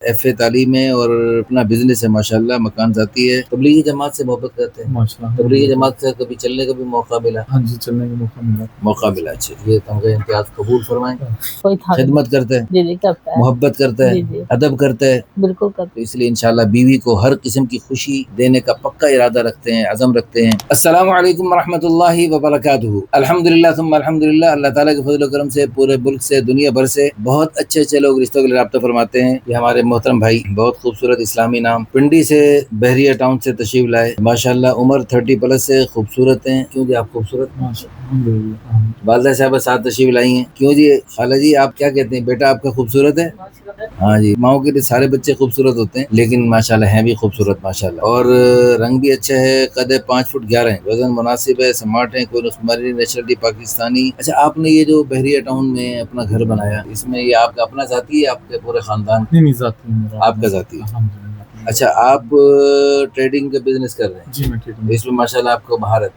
FA تعلیم ہے اور اپنا بزنس ہے ماشاءاللہ، مکان ذاتی ہے۔ تبلیغی جماعت سے محبت کرتے ہیں ماشاءاللہ۔ تبلیغی جماعت سے کبھی چلنے کا بھی موقع ملا؟ ہاں جی، چلنے کا موقع ملا۔ اچھا، یہ تمغہ امتیاز قبول فرمائیں۔ کوئی تھا خدمت کرتے ہیں، جی کرتا ہے، محبت کرتا ہے، جی جی ادب کرتا ہے، بالکل کرتا تو اس لیے انشاءاللہ بیوی کو ہر قسم کی خوشی دینے کا پکا ارادہ رکھتے ہیں، عزم رکھتے ہیں۔ السلام علیکم ورحمۃ اللہ وبرکاتہ۔ الحمدللہ ثم الحمدللہ، اللہ تعالیٰ کے فضل و کرم سے پورے ملک سے، دنیا بھر سے بہت اچھے لوگ رشتوں کے لیے رابطہ فرماتے ہیں۔ یہ ہمارے محترم بھائی بہت خوبصورت اسلامی نام پنڈی سے بحریہ ٹاؤن سے تشریف لائے، ماشاءاللہ عمر 30+ سے، خوبصورت ہیں۔ کیوں جی آپ خوبصورت؟ والدہ صاحبہ ساتھ تشریف لائی ہیں۔ کیوں جی خالہ جی آپ کیا کہتے ہیں، بیٹا آپ کا خوبصورت ہے؟ ہاں جی، ماؤں کے لیے سارے بچے خوبصورت ہوتے ہیں، لیکن ماشاءاللہ ہیں بھی خوبصورت ماشاءاللہ، اور رنگ بھی اچھا ہے۔ قد 5 فٹ 11 ہے، وزن مناسب ہے، سمارٹ ہیں، کوئی نسخماری، نیشنلٹی پاکستانی۔ اچھا، آپ نے یہ جو بحریہ ٹاؤن میں اپنا گھر بنایا، اس میں یہ آپ کا اپنا ذاتی ہے، آپ کے پورے خاندان؟ نہیں ذاتی ہے، آپ کا ذاتی ہے۔ اچھا، آپ ٹریڈنگ کا بزنس کر رہے ہیں؟ جی میں ٹریڈنگ، اس میں ماشاءاللہ آپ کو مہارت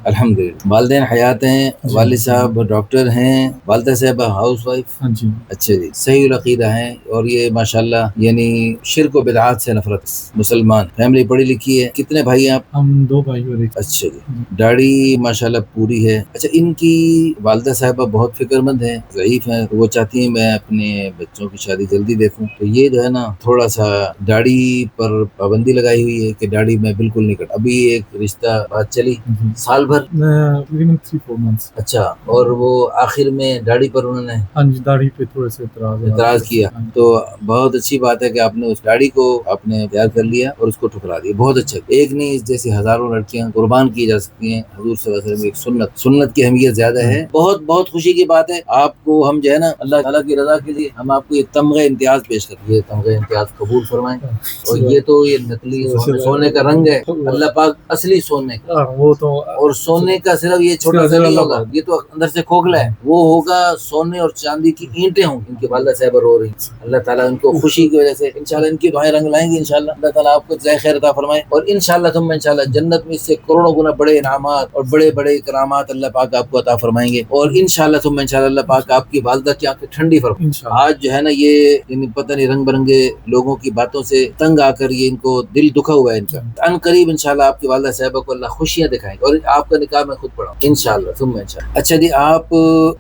الحمدللہ۔ والدین حیات ہیں، والد صاحب ڈاکٹر ہیں، والدہ صاحبہ ہاؤس وائف؟ ہاں جی۔ اچھا جی، صحیح العقیدہ ہیں، اور یہ ماشاءاللہ یعنی شرک و بدعات سے نفرت، مسلمان فیملی پڑھی لکھی ہے۔ کتنے بھائی ہیں آپ؟ ہم 2 بھائی اور ایک۔ اچھا جی، داڑھی ماشاءاللہ پوری ہے۔ اچھا، ان کی والدہ صاحبہ بہت فکر مند ہیں، ضعیف ہیں، وہ چاہتی ہیں میں اپنے بچوں کی شادی جلدی دیکھوں، تو یہ جو ہے نا تھوڑا سا داڑھی پر پابندی لگائی ہوئی ہے کہ داڑھی میں بالکل نہیں کٹ۔ ابھی ایک رشتہ بات چلی سال بھر، تقریباً 3-4 months۔ اچھا، اور وہ آخر میں داڑھی پر انہوں نے ہاں جی، داڑھی پہ تھوڑے سے اعتراض کیا، تو بہت اچھی بات ہے کہ آپ نے اس داڑھی کو آپ نے پیار کر لیا اور اس کو ٹھکرا دیا، بہت اچھا۔ ایک نہیں، اس جیسی ہزاروں لڑکیاں قربان کی جا سکتی ہیں، حضور صلی اللہ علیہ وسلم ایک سنت کی اہمیت زیادہ ہے۔ بہت بہت خوشی کی بات ہے، آپ کو ہم جو ہے نا اللہ تعالیٰ کی رضا کے لیے ہم آپ کو یہ تمغہ امتیاز پیش کرتے ہیں، یہ تمغہ امتیاز قبول فرمائیں۔ اور یہ تو یہ نقلی سونے کا رنگ ہے، اللہ پاک اصلی سونے کا، وہ تو، اور سونے کا صرف یہ چھوٹا سا نہیں ہوگا، یہ تو اندر سے کھوکھلا ہے، وہ ہوگا سونے اور چاندی کی اینٹیں ہوں۔ ان کی والدہ صاحبہ رو رہی ہیں، اللہ تعالیٰ ان کو خوشی کی وجہ سے انشاءاللہ ان کی دعائیں رنگ لائیں گی انشاءاللہ، اللہ تعالیٰ آپ کو جزائے خیر عطا فرمائے، اور انشاءاللہ ثم انشاءاللہ جنت میں اس سے کروڑوں گنا بڑے انعامات اور بڑے بڑے کرامات اللہ پاک آپ کو عطا فرمائیں گے، اور انشاءاللہ ثم انشاءاللہ اللہ پاک آپ کی والدہ کی آنکھیں ٹھنڈی فرمائے۔ آج جو ہے نا یہ یعنی پتہ نہیں رنگ برنگے لوگوں کی باتوں سے تنگ آ کر یہ ان کو دل دکھا ہوا ہے ان کا، ان قریب انشاءاللہ آپ کی والدہ صاحبہ کو اللہ خوشیاں دکھائیں گے، اور آپ کا نکاح میں خود پڑھاؤں انشاءاللہ ثم انشاءاللہ۔ اچھا جی، آپ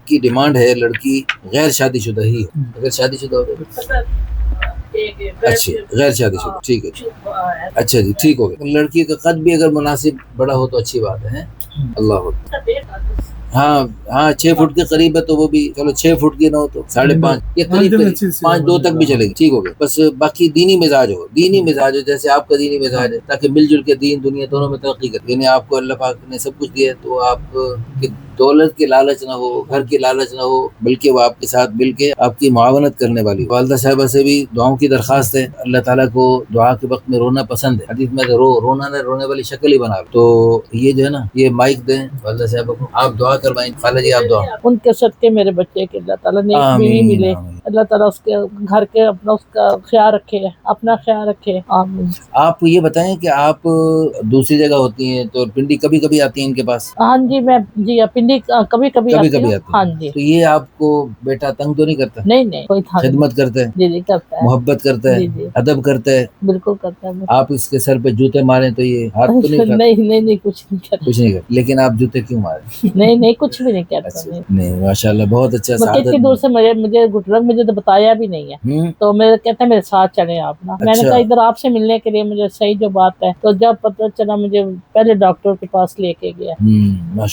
کی ڈیمانڈ ہے لڑکی غیر شادی شدہ ہی ہے، اگر شادی شدہ ہو اچھا غیر شادی شدہ، ٹھیک ہے، اچھا جی ٹھیک ہو گیا۔ لڑکی کا قد بھی اگر مناسب بڑا ہو تو اچھی بات ہے، اللہ اکبر۔ ہاں 6 فٹ کے قریب ہے تو وہ بھی چلو 6 فٹ کی نہ ہو تو 5.5 یہ قریب 5.2 تک بھی چلے گی، ٹھیک ہو گیا۔ بس باقی دینی مزاج ہو، جیسے آپ کا دینی مزاج ہے، تاکہ مل جل کے دین دنیا دونوں میں ترقی کرے، یعنی آپ کو اللہ پاک نے سب کچھ دیا تو آپ کی دولت کی لالچ نہ ہو، گھر کی لالچ نہ ہو، بلکہ وہ آپ کے ساتھ مل کے آپ کی معاونت کرنے والی۔ والدہ صاحبہ سے بھی دعاؤں کی درخواست ہے، اللہ تعالیٰ کو دعا کے وقت میں رونا پسند ہے، حدیث میں رونا نہ رونے والی شکل ہی بنا لو، تو یہ جو ہے نا یہ مائک دیں والدہ صاحبہ کو، آپ دعا کروائیں۔ خالہ جی آپ دعا، ان کے صدقے میرے بچے کے اللہ تعالیٰ نیک بیوی ملے، اللہ تعالیٰ اس کے گھر کے اپنا اس کا خیال رکھے، اپنا خیال رکھے، آمین۔ آپ یہ بتائیں کہ آپ دوسری جگہ ہوتی ہیں تو پنڈی کبھی کبھی آتی ہیں ان کے پاس؟ ہاں جی، میں جی پنڈی کبھی کبھی آتی ہوں، ہاں جی۔ تو یہ آپ کو بیٹا تنگ تو نہیں کرتا؟ نہیں، کوئی تھا خدمت کرتا ہے، جی کرتا ہے، محبت کرتا ہے، ادب کرتا ہے، بالکل کرتا ہے۔ آپ اس کے سر پہ جوتے ماریں تو یہ ہاتھ تو نہیں کھاتا؟ نہیں کچھ نہیں کرتا، لیکن آپ جوتے کیوں مارے؟ نہیں کچھ بھی نہیں کرتا، نہیں ماشاءاللہ بہت اچھا۔ کتنی دور سے مجھے گٹرنگ مجھے تو بتایا بھی نہیں ہے، تو میرے کہتے ہیں میرے ساتھ چلیں آپ نا، میں نے کہا ادھر آپ سے ملنے کے لیے مجھے صحیح جو بات ہے، تو جب پتہ چلا مجھے پہلے ڈاکٹر کے پاس لے کے گیا،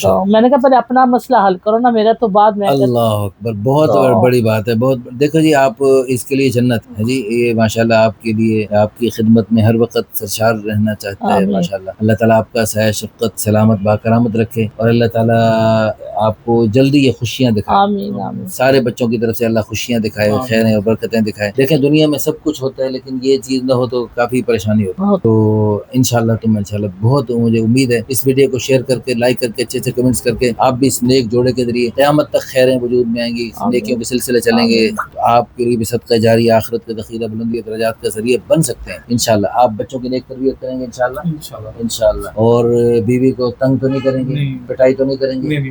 تو میں نے کہا پہلے اپنا مسئلہ حل کرو نا میرا، تو بعد میں۔ اللہ اکبر، بہت بڑی بات ہے، بہت۔ دیکھو جی آپ اس کے لیے جنت ہے جی، یہ ماشاءاللہ آپ کے لیے آپ کی خدمت میں ہر وقت سرشار رہنا چاہتا ہے ماشاءاللہ۔ اللہ تعالیٰ آپ کا سایہ شفقت سلامت باکرامت رکھے، اور اللہ تعالیٰ آپ کو جلدی یہ خوشیاں دکھائے، آمین۔ سارے بچوں کی طرف سے اللہ خوشیاں دکھائے، خیریں اور برکتیں دکھائے۔ دیکھیں دنیا میں سب کچھ ہوتا ہے لیکن یہ چیز نہ ہو تو کافی پریشانی ہوتی ہے، تو انشاءاللہ تم انشاءاللہ بہت مجھے امید ہے اس ویڈیو کو شیئر کر کے، لائک کر کے، اچھے سے کمنٹس کر کے، آپ بھی اس نیک جوڑے کے ذریعے قیامت تک خیریں وجود میں آئیں گی، نیکیوں کے سلسلے چلیں گے، تو آپ کے لیے بھی صدقہ جاری آخرت کا ذخیرہ بلندی درجات کا ذریعہ بن سکتے ہیں انشاءاللہ۔ آپ بچوں کی نیک تربیت کریں گے انشاءاللہ، اور بیوی کو تنگ تو نہیں کریں گے، پٹائی تو نہیں کریں گے،